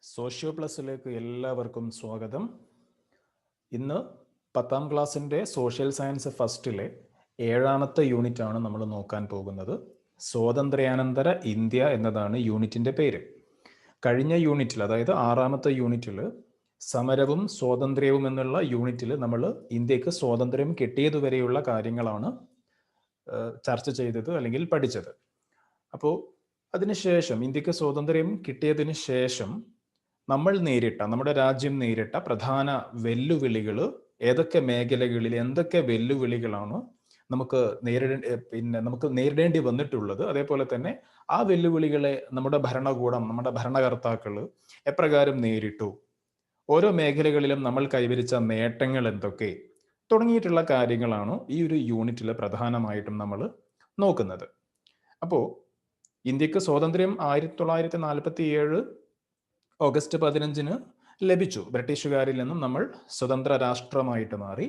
Socio പ്ലസിലേക്ക് എല്ലാവർക്കും സ്വാഗതം. ഇന്ന് 10ാം ക്ലാസ്സിൻ്റെ സോഷ്യൽ സയൻസ് ഫസ്റ്റിലെ 7ാമത്തെ യൂണിറ്റ് ആണ് നമ്മൾ നോക്കാൻ പോകുന്നത്. സ്വാതന്ത്ര്യാനന്തര ഇന്ത്യ എന്നതാണ് യൂണിറ്റിൻ്റെ പേര്. കഴിഞ്ഞ യൂണിറ്റിൽ, അതായത് 6ാമത്തെ യൂണിറ്റിൽ സമരവും സ്വാതന്ത്ര്യവും എന്നുള്ള യൂണിറ്റിൽ നമ്മൾ ഇന്ത്യക്ക് സ്വാതന്ത്ര്യം കിട്ടിയതുവരെയുള്ള കാര്യങ്ങളാണ് ചർച്ച ചെയ്തത് അല്ലെങ്കിൽ പഠിച്ചത്. അപ്പോൾ അതിനുശേഷം ഇന്ത്യക്ക് സ്വാതന്ത്ര്യം കിട്ടിയതിന് ശേഷം നമ്മുടെ രാജ്യം നേരിട്ട പ്രധാന വെല്ലുവിളികൾ ഏതൊക്കെ മേഖലകളിൽ എന്തൊക്കെ വെല്ലുവിളികളാണ് നമുക്ക് നേരിടേണ്ടി വന്നിട്ടുള്ളത്, അതേപോലെ തന്നെ ആ വെല്ലുവിളികളെ നമ്മുടെ ഭരണകൂടം, നമ്മുടെ ഭരണകർത്താക്കൾ എപ്രകാരം നേരിട്ടു, ഓരോ മേഖലകളിലും നമ്മൾ കൈവരിച്ച നേട്ടങ്ങൾ എന്തൊക്കെ തുടങ്ങിയിട്ടുള്ള കാര്യങ്ങളാണ് ഈ ഒരു യൂണിറ്റിൽ പ്രധാനമായിട്ടും നമ്മൾ നോക്കുന്നത്. അപ്പോൾ ഇന്ത്യക്ക് സ്വാതന്ത്ര്യം 1947 ഓഗസ്റ്റ് 15 ലഭിച്ചു. ബ്രിട്ടീഷുകാരിൽ നിന്നും നമ്മൾ സ്വതന്ത്ര രാഷ്ട്രമായിട്ട് മാറി.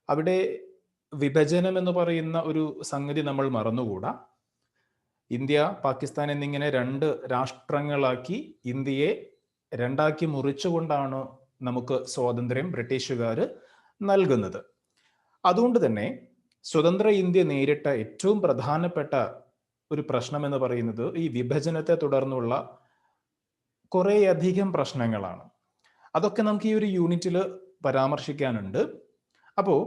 അവിടെ വിഭജനം എന്ന് പറയുന്ന ഒരു സംഗതി നമ്മൾ മറന്നുകൂടാ. ഇന്ത്യ, പാകിസ്ഥാൻ എന്നിങ്ങനെ 2 രാഷ്ട്രങ്ങളാക്കി ഇന്ത്യയെ 2ആക്കി മുറിച്ചുകൊണ്ടാണ് നമുക്ക് സ്വാതന്ത്ര്യം ബ്രിട്ടീഷുകാർ നൽകുന്നത്. അതുകൊണ്ട് തന്നെ സ്വതന്ത്ര ഇന്ത്യ നേരിട്ട ഏറ്റവും പ്രധാനപ്പെട്ട ഒരു പ്രശ്നം എന്ന് പറയുന്നത് ഈ വിഭജനത്തെ തുടർന്നുള്ള കുറേയധികം പ്രശ്നങ്ങളാണ്. അതൊക്കെ നമുക്ക് ഈ ഒരു യൂണിറ്റിൽ പരാമർശിക്കാനുണ്ട്. അപ്പോൾ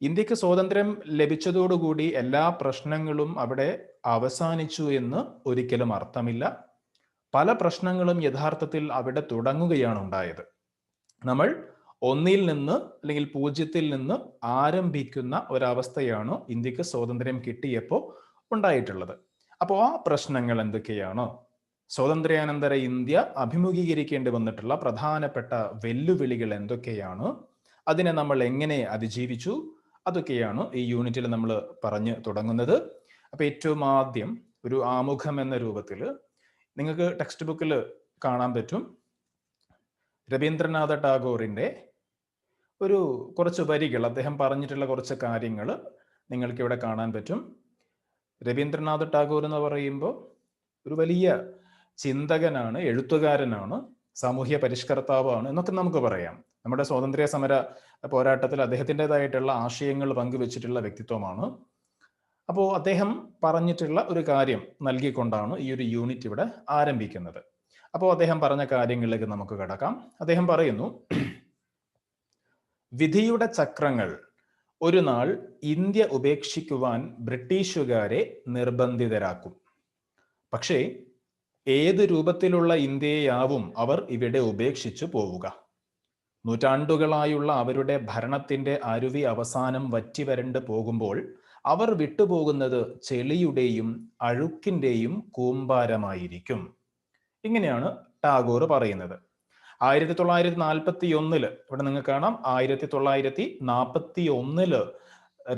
ഇന്ത്യക്ക് സ്വാതന്ത്ര്യം ലഭിച്ചതോടുകൂടി എല്ലാ പ്രശ്നങ്ങളും അവിടെ അവസാനിച്ചു എന്ന് ഒരിക്കലും അർത്ഥമില്ല. പല പ്രശ്നങ്ങളും യഥാർത്ഥത്തിൽ അവിടെ തുടങ്ങുകയാണ് ഉണ്ടായത്. നമ്മൾ 1 നിന്ന് അല്ലെങ്കിൽ 0 നിന്ന് ആരംഭിക്കുന്ന ഒരവസ്ഥയാണ് ഇന്ത്യക്ക് സ്വാതന്ത്ര്യം കിട്ടിയപ്പോൾ ഉണ്ടായിട്ടുള്ളത്. അപ്പോൾ ആ പ്രശ്നങ്ങൾ എന്തൊക്കെയാണ്, സ്വാതന്ത്ര്യാനന്തര ഇന്ത്യ അഭിമുഖീകരിക്കേണ്ടി വന്നിട്ടുള്ള പ്രധാനപ്പെട്ട വെല്ലുവിളികൾ എന്തൊക്കെയാണ്, അതിനെ നമ്മൾ എങ്ങനെ അതിജീവിച്ചു, അതൊക്കെയാണ് ഈ യൂണിറ്റിൽ നമ്മൾ പറഞ്ഞു തുടങ്ങുന്നത്. അപ്പോൾ ഏറ്റവും ആദ്യം ഒരു ആമുഖം എന്ന രൂപത്തിൽ നിങ്ങൾക്ക് ടെക്സ്റ്റ് ബുക്കിൽ കാണാൻ പറ്റും രവീന്ദ്രനാഥ ടാഗോറിൻ്റെ കുറച്ച് വരികൾ, അദ്ദേഹം പറഞ്ഞിട്ടുള്ള കുറച്ച് കാര്യങ്ങൾ നിങ്ങൾക്ക് ഇവിടെ കാണാൻ പറ്റും. രവീന്ദ്രനാഥ ടാഗോർ എന്ന് പറയുമ്പോൾ ഒരു വലിയ ചിന്തകനാണ്, എഴുത്തുകാരനാണ്, സാമൂഹ്യ പരിഷ്കർത്താവാണ് എന്നൊക്കെ നമുക്ക് പറയാം. നമ്മുടെ സ്വാതന്ത്ര്യ സമര പോരാട്ടത്തിൽ അദ്ദേഹത്തിൻ്റെതായിട്ടുള്ള ആശയങ്ങൾ പങ്കുവെച്ചിട്ടുള്ള വ്യക്തിത്വമാണ്. അപ്പോൾ അദ്ദേഹം പറഞ്ഞിട്ടുള്ള ഒരു കാര്യം നൽകിക്കൊണ്ടാണ് ഈ ഒരു യൂണിറ്റ് ഇവിടെ ആരംഭിക്കുന്നത്. അപ്പോൾ അദ്ദേഹം പറഞ്ഞ കാര്യങ്ങളിലേക്ക് നമുക്ക് കടക്കാം. അദ്ദേഹം പറയുന്നു, വിധിയുടെ ചക്രങ്ങൾ ഒരു നാൾ ഇന്ത്യ ഉപേക്ഷിക്കുവാൻ ബ്രിട്ടീഷുകാരെ നിർബന്ധിതരാക്കും. പക്ഷേ ഏത് രൂപത്തിലുള്ള ഇന്ത്യയാവും അവർ ഇവിടെ ഉപേക്ഷിച്ചു പോവുക? നൂറ്റാണ്ടുകളായുള്ള അവരുടെ ഭരണത്തിന്റെ അരുവി അവസാനം വറ്റിവരണ്ട് പോകുമ്പോൾ അവർ വിട്ടുപോകുന്നത് ചെളിയുടെയും അഴുക്കിന്റെയും കൂമ്പാരമായിരിക്കും. ഇങ്ങനെയാണ് ടാഗോർ പറയുന്നത്. 1941 ഇവിടെ നിങ്ങൾക്ക് കാണാം, 1941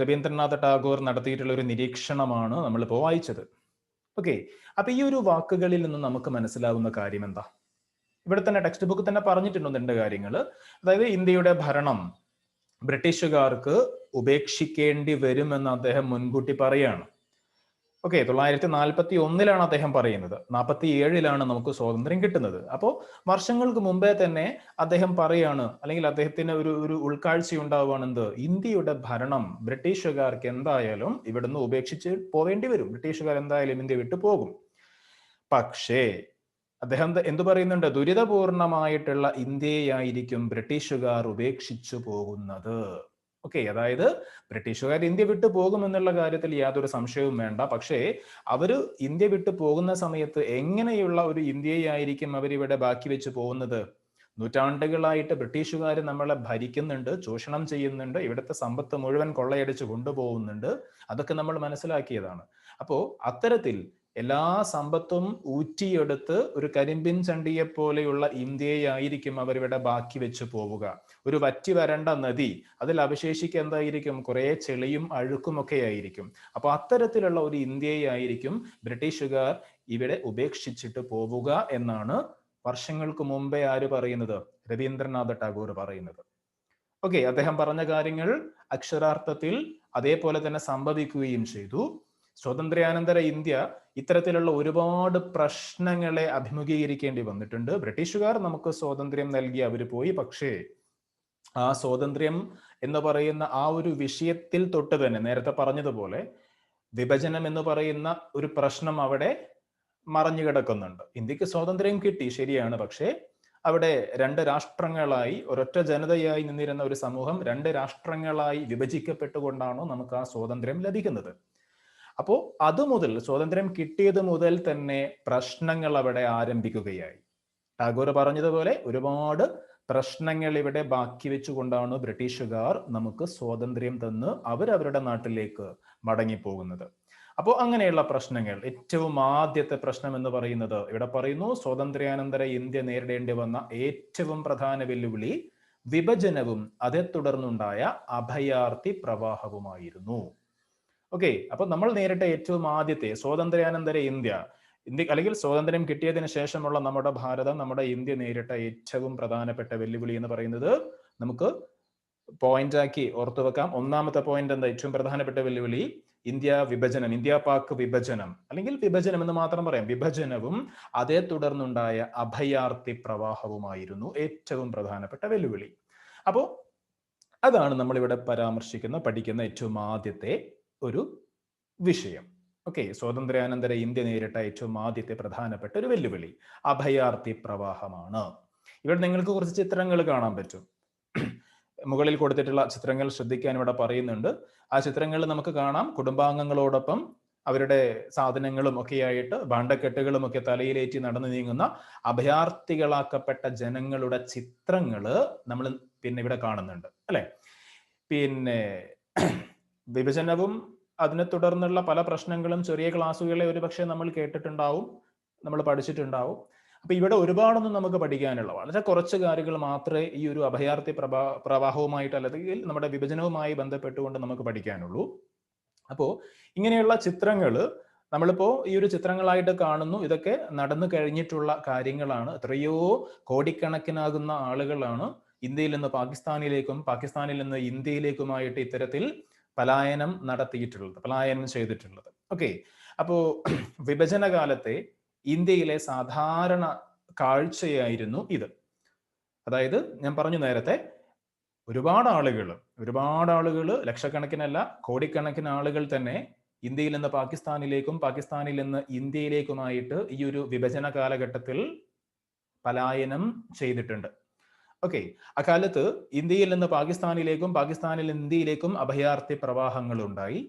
രവീന്ദ്രനാഥ ടാഗോർ നടത്തിയിട്ടുള്ള ഒരു നിരീക്ഷണമാണ് നമ്മളിപ്പോൾ വായിച്ചത്. ഓക്കെ, അപ്പൊ ഈ ഒരു വാക്കുകളിൽ നിന്ന് നമുക്ക് മനസ്സിലാവുന്ന കാര്യം എന്താ? ഇവിടെ തന്നെ ടെക്സ്റ്റ് ബുക്ക് തന്നെ പറഞ്ഞിട്ടുണ്ട് 2 കാര്യങ്ങൾ. അതായത് ഇന്ത്യയുടെ ഭരണം ബ്രിട്ടീഷുകാർക്ക് ഉപേക്ഷിക്കേണ്ടി വരുമെന്ന് അദ്ദേഹം മുൻകൂട്ടി പറയാണ്. ഓക്കെ, 1941 അദ്ദേഹം പറയുന്നത്. 47 നമുക്ക് സ്വാതന്ത്ര്യം കിട്ടുന്നത്. അപ്പോൾ വർഷങ്ങൾക്ക് മുമ്പേ തന്നെ അദ്ദേഹം പറയാണ്, അല്ലെങ്കിൽ അദ്ദേഹത്തിന് ഒരു ഉൾക്കാഴ്ച ഉണ്ടാവുകയാണ്, എന്ത്, ഇന്ത്യയുടെ ഭരണം ബ്രിട്ടീഷുകാർക്ക് എന്തായാലും ഇവിടുന്ന് ഉപേക്ഷിച്ച് പോവേണ്ടി വരും, ബ്രിട്ടീഷുകാർ എന്തായാലും ഇന്ത്യ വിട്ടു പോകും. പക്ഷേ അദ്ദേഹം എന്തു പറയുന്നുണ്ട്? ദുരിതപൂർണമായിട്ടുള്ള ഇന്ത്യയായിരിക്കും ബ്രിട്ടീഷുകാർ ഉപേക്ഷിച്ചു പോകുന്നത്. ഓക്കെ, അതായത് ബ്രിട്ടീഷുകാർ ഇന്ത്യ വിട്ടു പോകുമെന്നുള്ള കാര്യത്തിൽ യാതൊരു സംശയവും വേണ്ട. പക്ഷേ അവർ ഇന്ത്യ വിട്ടു പോകുന്ന സമയത്ത് എങ്ങനെയുള്ള ഒരു ഇന്ത്യയായിരിക്കും അവരിവിടെ ബാക്കി വെച്ച് പോകുന്നത്? നൂറ്റാണ്ടുകളായിട്ട് ബ്രിട്ടീഷുകാർ നമ്മളെ ഭരിക്കുന്നുണ്ട്, ചൂഷണം ചെയ്യുന്നുണ്ട്, ഇവിടുത്തെ സമ്പത്ത് മുഴുവൻ കൊള്ളയടിച്ച് കൊണ്ടുപോകുന്നുണ്ട്. അതൊക്കെ നമ്മൾ മനസ്സിലാക്കിയതാണ്. അപ്പോൾ അത്തരത്തിൽ എല്ലാ സമ്പത്തും ഊറ്റിയെടുത്ത് ഒരു കരിമ്പിൻ ചണ്ടിയെ പോലെയുള്ള ഇന്ത്യയായിരിക്കും അവരിവിടെ ബാക്കി വെച്ച് പോവുക. ഒരു വറ്റി വരണ്ട നദി, അതിൽ അവശേഷിക്കുക എന്തായിരിക്കും? കുറെ ചെളിയും അഴുക്കുമൊക്കെ ആയിരിക്കും. അപ്പൊ അത്തരത്തിലുള്ള ഒരു ഇന്ത്യയായിരിക്കും ബ്രിട്ടീഷുകാർ ഇവിടെ ഉപേക്ഷിച്ചിട്ട് പോവുക എന്നാണ് വർഷങ്ങൾക്ക് മുമ്പേ ആര് പറയുന്നത്? രവീന്ദ്രനാഥ ടാഗോർ പറയുന്നത്. ഓക്കെ, അദ്ദേഹം പറഞ്ഞ കാര്യങ്ങൾ അക്ഷരാർത്ഥത്തിൽ അതേപോലെ തന്നെ സംഭവിക്കുകയും ചെയ്തു. സ്വാതന്ത്ര്യാനന്തര ഇന്ത്യ ഇത്തരത്തിലുള്ള ഒരുപാട് പ്രശ്നങ്ങളെ അഭിമുഖീകരിക്കേണ്ടി വന്നിട്ടുണ്ട്. ബ്രിട്ടീഷുകാർ നമുക്ക് സ്വാതന്ത്ര്യം നൽകി അവർ പോയി. പക്ഷേ ആ സ്വാതന്ത്ര്യം എന്ന് പറയുന്ന ആ ഒരു വിഷയത്തിൽ തൊട്ട് തന്നെ നേരത്തെ പറഞ്ഞതുപോലെ വിഭജനം എന്ന് പറയുന്ന ഒരു പ്രശ്നം അവിടെ മറഞ്ഞു കിടക്കുന്നുണ്ട്. ഇന്ത്യക്ക് സ്വാതന്ത്ര്യം കിട്ടി, ശരിയാണ്. പക്ഷേ അവിടെ രണ്ട് രാഷ്ട്രങ്ങളായി, ഒരൊറ്റ ജനതയായി നിന്നിരുന്ന ഒരു സമൂഹം രണ്ട് രാഷ്ട്രങ്ങളായി വിഭജിക്കപ്പെട്ടുകൊണ്ടാണ് നമുക്ക് ആ സ്വാതന്ത്ര്യം ലഭിക്കുന്നത്. അപ്പോൾ അതുമുതൽ, സ്വാതന്ത്ര്യം കിട്ടിയത് മുതൽ തന്നെ പ്രശ്നങ്ങൾ അവിടെ ആരംഭിക്കുകയായി. ടാഗോർ പറഞ്ഞതുപോലെ ഒരുപാട് പ്രശ്നങ്ങൾ ഇവിടെ ബാക്കി വെച്ചുകൊണ്ടാണ് ബ്രിട്ടീഷുകാർ നമുക്ക് സ്വാതന്ത്ര്യം തന്ന് അവരവരുടെ നാട്ടിലേക്ക് മടങ്ങിപ്പോകുന്നത്. അപ്പോൾ അങ്ങനെയുള്ള പ്രശ്നങ്ങൾ, ഏറ്റവും ആദ്യത്തെ പ്രശ്നം എന്ന് പറയുന്നത് ഇവിടെ പറയുന്നു, സ്വാതന്ത്ര്യാനന്തര ഇന്ത്യ നേരിടേണ്ടി വന്ന ഏറ്റവും പ്രധാന വെല്ലുവിളി വിഭജനവും അതേ തുടർന്നുണ്ടായ അഭയാർത്ഥി പ്രവാഹവുമായിരുന്നു. ഓക്കെ, അപ്പൊ നമ്മൾ നേരിട്ട ഏറ്റവും ആദ്യത്തെ സ്വാതന്ത്ര്യാനന്തര ഇന്ത്യ അല്ലെങ്കിൽ സ്വാതന്ത്ര്യം കിട്ടിയതിന് ശേഷമുള്ള നമ്മുടെ ഭാരതം, നമ്മുടെ ഇന്ത്യ നേരിട്ട ഏറ്റവും പ്രധാനപ്പെട്ട വെല്ലുവിളി എന്ന് പറയുന്നത് നമുക്ക് പോയിന്റാക്കി ഓർത്തു വെക്കാം. ഒന്നാമത്തെ പോയിന്റ് എന്താ? ഏറ്റവും പ്രധാനപ്പെട്ട വെല്ലുവിളി ഇന്ത്യ വിഭജനം, ഇന്ത്യ പാക് വിഭജനം, അല്ലെങ്കിൽ വിഭജനം എന്ന് മാത്രം പറയാം. വിഭജനവും അതേ തുടർന്നുണ്ടായ അഭയാർത്ഥി പ്രവാഹവുമായിരുന്നു ഏറ്റവും പ്രധാനപ്പെട്ട വെല്ലുവിളി. അപ്പോൾ അതാണ് നമ്മളിവിടെ പരാമർശിക്കുന്ന, പഠിക്കുന്ന ഏറ്റവും ആദ്യത്തെ ഒരു വിഷയം. ഓക്കെ, സ്വാതന്ത്ര്യാനന്തര ഇന്ത്യ നേരിട്ട ഏറ്റവും ആദ്യത്തെ പ്രധാനപ്പെട്ട ഒരു വെല്ലുവിളി അഭയാർത്ഥി പ്രവാഹമാണ്. ഇവിടെ നിങ്ങൾക്ക് കുറച്ച് ചിത്രങ്ങൾ കാണാൻ പറ്റും. മുകളിൽ കൊടുത്തിട്ടുള്ള ചിത്രങ്ങൾ ശ്രദ്ധിക്കാൻ ഇവിടെ പറയുന്നുണ്ട്. ആ ചിത്രങ്ങളിൽ നമുക്ക് കാണാം കുടുംബാംഗങ്ങളോടൊപ്പം അവരുടെ സാധനങ്ങളും ഒക്കെയായിട്ട് ഭാണ്ഡക്കെട്ടുകളും ഒക്കെ തലയിലേറ്റി നടന്നു നീങ്ങുന്ന അഭയാർത്ഥികളാക്കപ്പെട്ട ജനങ്ങളുടെ ചിത്രങ്ങള് നമ്മൾ പിന്നെ ഇവിടെ കാണുന്നുണ്ട്, അല്ലെ? പിന്നെ വിഭജനവും അതിനെ തുടർന്നുള്ള പല പ്രശ്നങ്ങളും ചെറിയ ക്ലാസ്സുകളെ ഒരുപക്ഷെ നമ്മൾ കേട്ടിട്ടുണ്ടാവും, നമ്മൾ പഠിച്ചിട്ടുണ്ടാവും. അപ്പൊ ഇവിടെ ഒരുപാടൊന്നും നമുക്ക് പഠിക്കാനുള്ള, വളരെ കുറച്ച് കാര്യങ്ങൾ മാത്രമേ ഈ ഒരു അഭയാർത്ഥി പ്രവാഹവുമായിട്ട് അല്ലെങ്കിൽ നമ്മുടെ വിഭജനവുമായി ബന്ധപ്പെട്ടുകൊണ്ട് നമുക്ക് പഠിക്കാനുള്ളൂ. അപ്പോ ഇങ്ങനെയുള്ള ചിത്രങ്ങൾ നമ്മളിപ്പോ ഈ ഒരു ചിത്രങ്ങളായിട്ട് കാണുന്നു. ഇതൊക്കെ നടന്നു കഴിഞ്ഞിട്ടുള്ള കാര്യങ്ങളാണ്. എത്രയോ കോടിക്കണക്കിനാകുന്ന ആളുകളാണ് ഇന്ത്യയിൽ നിന്ന് പാകിസ്ഥാനിലേക്കും പാകിസ്ഥാനിൽ നിന്ന് ഇന്ത്യയിലേക്കുമായിട്ട് ഇത്തരത്തിൽ പലായനം നടത്തിയിട്ടുള്ളത്, പലായനം ചെയ്തിട്ടുള്ളത്. ഓക്കെ, അപ്പോ വിഭജന കാലത്തെ ഇന്ത്യയിലെ സാധാരണ കാഴ്ചയായിരുന്നു ഇത്. അതായത് ഞാൻ പറഞ്ഞു നേരത്തെ, ഒരുപാട് ആളുകൾ, ലക്ഷക്കണക്കിനല്ല കോടിക്കണക്കിന് ആളുകൾ തന്നെ ഇന്ത്യയിൽ നിന്ന് പാകിസ്ഥാനിലേക്കും പാകിസ്ഥാനിൽ നിന്ന് ഇന്ത്യയിലേക്കുമായിട്ട് ഈ ഒരു വിഭജന കാലഘട്ടത്തിൽ പലായനം ചെയ്തിട്ടുണ്ട്. ഓക്കെ, അക്കാലത്ത് ഇന്ത്യയിൽ നിന്ന് പാകിസ്ഥാനിലേക്കും പാകിസ്ഥാനിൽ നിന്ന് ഇന്ത്യയിലേക്കും അഭയാർത്ഥി പ്രവാഹങ്ങൾ ഉണ്ടായി.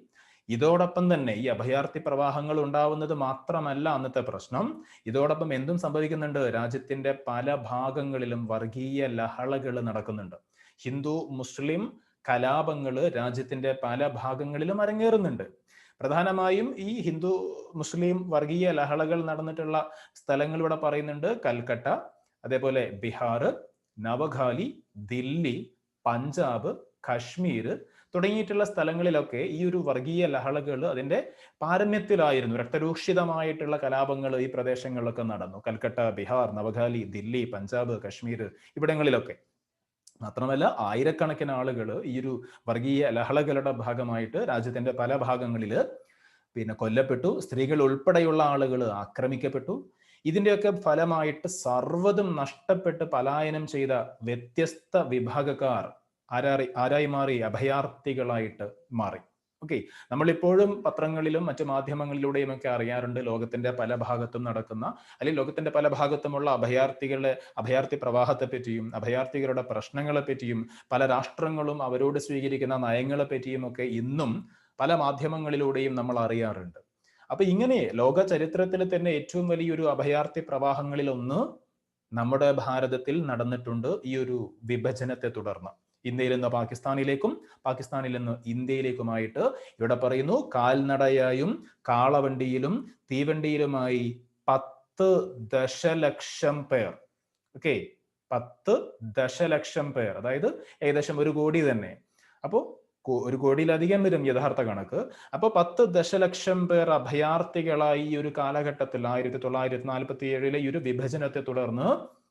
ഇതോടൊപ്പം തന്നെ ഈ അഭയാർത്ഥി പ്രവാഹങ്ങൾ ഉണ്ടാവുന്നത് മാത്രമല്ല അന്നത്തെ പ്രശ്നം, ഇതോടൊപ്പം എന്തും സംഭവിക്കുന്നുണ്ട്. രാജ്യത്തിന്റെ പല ഭാഗങ്ങളിലും വർഗീയ ലഹളകൾ നടക്കുന്നുണ്ട്. ഹിന്ദു മുസ്ലിം കലാപങ്ങൾ രാജ്യത്തിന്റെ പല ഭാഗങ്ങളിലും അരങ്ങേറുന്നുണ്ട്. പ്രധാനമായും ഈ ഹിന്ദു മുസ്ലിം വർഗീയ ലഹളകൾ നടന്നിട്ടുള്ള സ്ഥലങ്ങൾ ഇവിടെ പറയുന്നുണ്ട്. കൽക്കട്ട, അതേപോലെ ബീഹാർ, നവഖാലി, ദില്ലി, പഞ്ചാബ്, കശ്മീർ തുടങ്ങിയിട്ടുള്ള സ്ഥലങ്ങളിലൊക്കെ ഈ ഒരു വർഗീയ ലഹളകൾ അതിന്റെ പാരമ്യത്തിലായിരുന്നു. രക്തരൂക്ഷിതമായിട്ടുള്ള കലാപങ്ങൾ ഈ പ്രദേശങ്ങളിലൊക്കെ നടന്നു. കൽക്കട്ട, ബീഹാർ, നവഖാലി, ദില്ലി, പഞ്ചാബ്, കശ്മീർ ഇവിടങ്ങളിലൊക്കെ. മാത്രമല്ല ആയിരക്കണക്കിന് ആളുകൾ ഈ ഒരു വർഗീയ ലഹളകളുടെ ഭാഗമായിട്ട് രാജ്യത്തിന്റെ പല ഭാഗങ്ങളിൽ പിന്നെ കൊല്ലപ്പെട്ടു. സ്ത്രീകൾ ഉൾപ്പെടെയുള്ള ആളുകൾ ആക്രമിക്കപ്പെട്ടു. ഇതിന്റെയൊക്കെ ഫലമായിട്ട് സർവ്വതും നഷ്ടപ്പെട്ട് പലായനം ചെയ്ത വ്യത്യസ്ത വിഭാഗക്കാർ ആരായി മാറി? അഭയാർത്ഥികളായിട്ട് മാറി. ഓക്കെ, നമ്മളിപ്പോഴും പത്രങ്ങളിലും മറ്റു മാധ്യമങ്ങളിലൂടെയും ഒക്കെ അറിയാറുണ്ട് ലോകത്തിന്റെ പല ഭാഗത്തും നടക്കുന്ന, അല്ലെങ്കിൽ ലോകത്തിന്റെ പല ഭാഗത്തുമുള്ള അഭയാർത്ഥി പ്രവാഹത്തെ പറ്റിയും അഭയാർത്ഥികളുടെ പ്രശ്നങ്ങളെ പറ്റിയും പല രാഷ്ട്രങ്ങളും അവരോട് സ്വീകരിക്കുന്ന നയങ്ങളെ പറ്റിയും ഒക്കെ ഇന്നും പല മാധ്യമങ്ങളിലൂടെയും നമ്മൾ അറിയാറുണ്ട്. അപ്പൊ ഇങ്ങനെ ലോക ചരിത്രത്തിൽ തന്നെ ഏറ്റവും വലിയൊരു അഭയാർത്ഥി പ്രവാഹങ്ങളിൽ ഒന്ന് നമ്മുടെ ഭാരതത്തിൽ നടന്നിട്ടുണ്ട് ഈ ഒരു വിഭജനത്തെ തുടർന്ന്. ഇന്ത്യയിൽ നിന്ന് പാകിസ്ഥാനിലേക്കും പാകിസ്ഥാനിൽ നിന്ന് ഇന്ത്യയിലേക്കുമായിട്ട് ഇവിടെ പറയുന്നു കാൽനടയായും കാളവണ്ടിയിലും തീവണ്ടിയിലുമായി 10 ദശലക്ഷം പേർ. ഓക്കെ, 10 ദശലക്ഷം പേർ, അതായത് ഏകദേശം 1 കോടി തന്നെ. അപ്പോൾ 1 കോടിയിലധികം വരും യഥാർത്ഥ കണക്ക്. അപ്പോൾ 10 ദശലക്ഷം പേർ അഭയാർത്ഥികളായി ഈ ഒരു കാലഘട്ടത്തിൽ 1947 ഈ ഒരു വിഭജനത്തെ തുടർന്ന്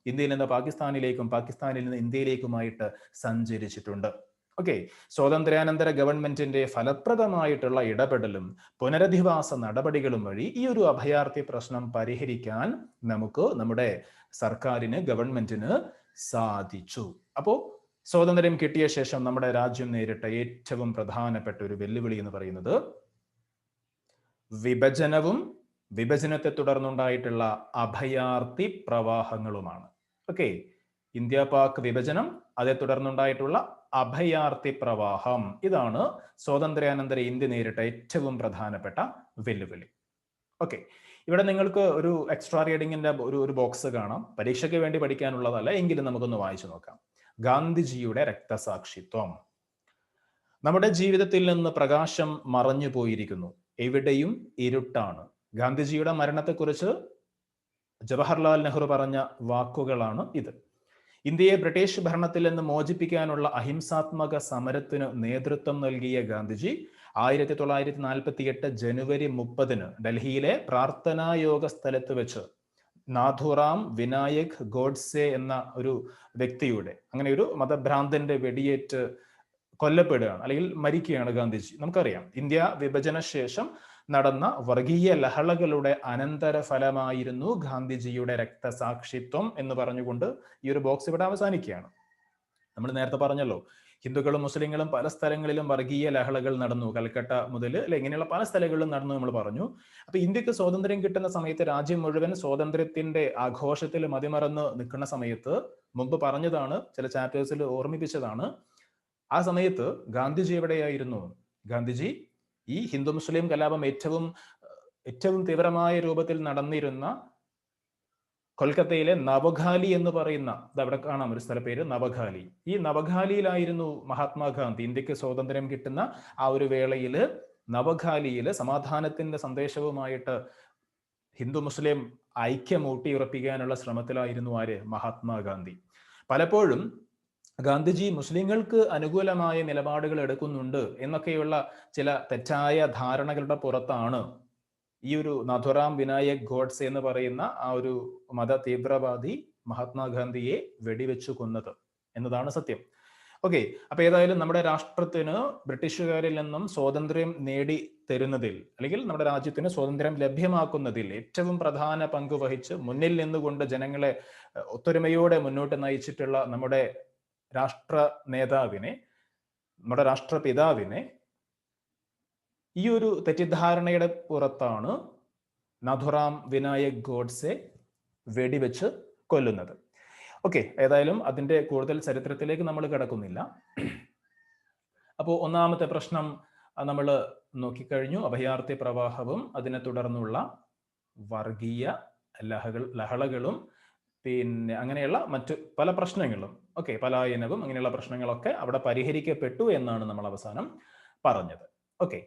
ഇന്ത്യയിൽ നിന്ന് പാകിസ്ഥാനിലേക്കും പാകിസ്ഥാനിൽ നിന്ന് ഇന്ത്യയിലേക്കുമായിട്ട് സഞ്ചരിച്ചിട്ടുണ്ട്. ഓക്കെ, സ്വാതന്ത്ര്യാനന്തര ഗവൺമെന്റിന്റെ ഫലപ്രദമായിട്ടുള്ള ഇടപെടലും പുനരധിവാസ നടപടികളും വഴി ഈ ഒരു അഭയാർത്ഥി പ്രശ്നം പരിഹരിക്കാൻ നമുക്ക് നമ്മുടെ സർക്കാരിന്, ഗവൺമെന്റിന് സാധിച്ചു. അപ്പോ സ്വാതന്ത്ര്യം കിട്ടിയ ശേഷം നമ്മുടെ രാജ്യം നേരിട്ട ഏറ്റവും പ്രധാനപ്പെട്ട ഒരു വെല്ലുവിളി എന്ന് പറയുന്നത് വിഭജനവും വിഭജനത്തെ തുടർന്നുണ്ടായിട്ടുള്ള അഭയാർത്ഥി പ്രവാഹങ്ങളുമാണ്. ഓക്കെ, ഇന്ത്യ പാക് വിഭജനം, അതേ തുടർന്നുണ്ടായിട്ടുള്ള അഭയാർത്ഥി പ്രവാഹം, ഇതാണ് സ്വാതന്ത്ര്യാനന്തര ഇന്ത്യ നേരിട്ട ഏറ്റവും പ്രധാനപ്പെട്ട വെല്ലുവിളി. ഓക്കെ, ഇവിടെ നിങ്ങൾക്ക് ഒരു എക്സ്ട്രാ റീഡിങ്ങിന്റെ ഒരു ബോക്സ് കാണാം. പരീക്ഷയ്ക്ക് വേണ്ടി പഠിക്കാനുള്ളതല്ല, എങ്കിലും നമുക്കൊന്ന് വായിച്ചു നോക്കാം. ഗാന്ധിജിയുടെ രക്തസാക്ഷിത്വം. നമ്മുടെ ജീവിതത്തിൽ നിന്ന് പ്രകാശം മറഞ്ഞു പോയിരിക്കുന്നു, എവിടെയും ഇരുട്ടാണ്. ഗാന്ധിജിയുടെ മരണത്തെക്കുറിച്ച് ജവഹർലാൽ നെഹ്റു പറഞ്ഞ വാക്കുകളാണ് ഇത്. ഇന്ത്യയെ ബ്രിട്ടീഷ് ഭരണത്തിൽ നിന്ന് മോചിപ്പിക്കാനുള്ള അഹിംസാത്മക സമരത്തിന് നേതൃത്വം നൽകിയ ഗാന്ധിജി 1948 ജനുവരി 30 ഡൽഹിയിലെ പ്രാർത്ഥനായോഗ സ്ഥലത്ത് വെച്ച് നാഥുറാം വിനായക് ഗോഡ്സെ എന്ന ഒരു വ്യക്തിയുടെ, അങ്ങനെ ഒരു മതഭ്രാന്തന്റെ വെടിയേറ്റ് കൊല്ലപ്പെടുകയാണ്, അല്ലെങ്കിൽ മരിക്കുകയാണ് ഗാന്ധിജി. നമുക്കറിയാം, ഇന്ത്യ വിഭജന ശേഷം നടന്ന വർഗീയ ലഹളകളുടെ അനന്തരഫലമായിരുന്നു ഗാന്ധിജിയുടെ രക്തസാക്ഷിത്വം എന്ന് പറഞ്ഞുകൊണ്ട് ഈ ഒരു ബോക്സ് ഇവിടെ അവസാനിക്കുകയാണ്. നമ്മൾ നേരത്തെ പറഞ്ഞല്ലോ, ഹിന്ദുക്കളും മുസ്ലിങ്ങളും പല സ്ഥലങ്ങളിലും വർഗീയ ലഹളകൾ നടന്നു, കൽക്കട്ട മുതൽ അല്ലെ, ഇങ്ങനെയുള്ള പല സ്ഥലങ്ങളിലും നടന്നു നമ്മൾ പറഞ്ഞു. അപ്പൊ ഇന്ത്യക്ക് സ്വാതന്ത്ര്യം കിട്ടുന്ന സമയത്ത് രാജ്യം മുഴുവൻ സ്വാതന്ത്ര്യത്തിന്റെ ആഘോഷത്തിൽ മതിമറന്ന് നിൽക്കുന്ന സമയത്ത്, മുമ്പ് പറഞ്ഞതാണ്, ചില ചാപ്റ്റേഴ്സിൽ ഓർമ്മിപ്പിച്ചതാണ്, ആ സമയത്ത് ഗാന്ധിജി എവിടെയായിരുന്നു? ഗാന്ധിജി ഈ ഹിന്ദു മുസ്ലിം കലാപം ഏറ്റവും തീവ്രമായ രൂപത്തിൽ നടന്നിരുന്ന കൊൽക്കത്തയിലെ നവഖാലി എന്ന് പറയുന്ന, അവിടെ കാണാം ഒരു സ്ഥലപ്പേര് നവഖാലി. ഈ നവഖാലിയിലായിരുന്നു മഹാത്മാഗാന്ധി. ഇന്ത്യക്ക് സ്വാതന്ത്ര്യം കിട്ടുന്ന ആ ഒരു വേളയില് നവഖാലിയില് സമാധാനത്തിന്റെ സന്ദേശവുമായിട്ട് ഹിന്ദു മുസ്ലിം ഐക്യം ഊട്ടിയുറപ്പിക്കാനുള്ള ശ്രമത്തിലായിരുന്നു ആര്? മഹാത്മാഗാന്ധി. പലപ്പോഴും ഗാന്ധിജി മുസ്ലിങ്ങൾക്ക് അനുകൂലമായ നിലപാടുകൾ എടുക്കുന്നുണ്ട് എന്നൊക്കെയുള്ള ചില തെറ്റായ ധാരണകളുടെ പുറത്താണ് ഈ ഒരു നാഥുറാം വിനായക് ഗോഡ്സെ എന്ന് പറയുന്ന ആ ഒരു മത തീവ്രവാദി മഹാത്മാഗാന്ധിയെ വെടിവെച്ചു കൊന്നത് എന്നതാണ് സത്യം. ഓക്കെ, അപ്പൊ ഏതായാലും നമ്മുടെ രാഷ്ട്രത്തിന് ബ്രിട്ടീഷുകാരിൽ നിന്നും സ്വാതന്ത്ര്യം നേടി തരുന്നതിൽ, അല്ലെങ്കിൽ നമ്മുടെ രാജ്യത്തിന് സ്വാതന്ത്ര്യം ലഭ്യമാക്കുന്നതിൽ ഏറ്റവും പ്രധാന പങ്ക് വഹിച്ച് മുന്നിൽ നിന്നുകൊണ്ട് ജനങ്ങളെ ഒത്തൊരുമയോടെ മുന്നോട്ട് നയിച്ചിട്ടുള്ള നമ്മുടെ രാഷ്ട്ര നേതാവിനെ, നമ്മുടെ രാഷ്ട്രപിതാവിനെ ഈ ഒരു തെറ്റിദ്ധാരണയുടെ പുറത്താണ് നാഥുറാം വിനായക് ഗോഡ്സെ വെടിവെച്ച് കൊല്ലുന്നത്. ഓക്കെ, ഏതായാലും അതിന്റെ കൂടുതൽ ചരിത്രത്തിലേക്ക് നമ്മൾ കിടക്കുന്നില്ല. അപ്പോൾ ഒന്നാമത്തെ പ്രശ്നം നമ്മൾ നോക്കിക്കഴിഞ്ഞു, അഭയാർത്ഥി പ്രവാഹവും അതിനെ തുടർന്നുള്ള വർഗീയ ലഹളകളും പിന്നെ അങ്ങനെയുള്ള മറ്റു പല പ്രശ്നങ്ങളും, ഓക്കെ, പലായനവും അങ്ങനെയുള്ള പ്രശ്നങ്ങളൊക്കെ അവിടെ പരിഹരിക്കപ്പെട്ടു എന്നാണ് നമ്മൾ അവസാനം പറഞ്ഞത്. ഓക്കെ,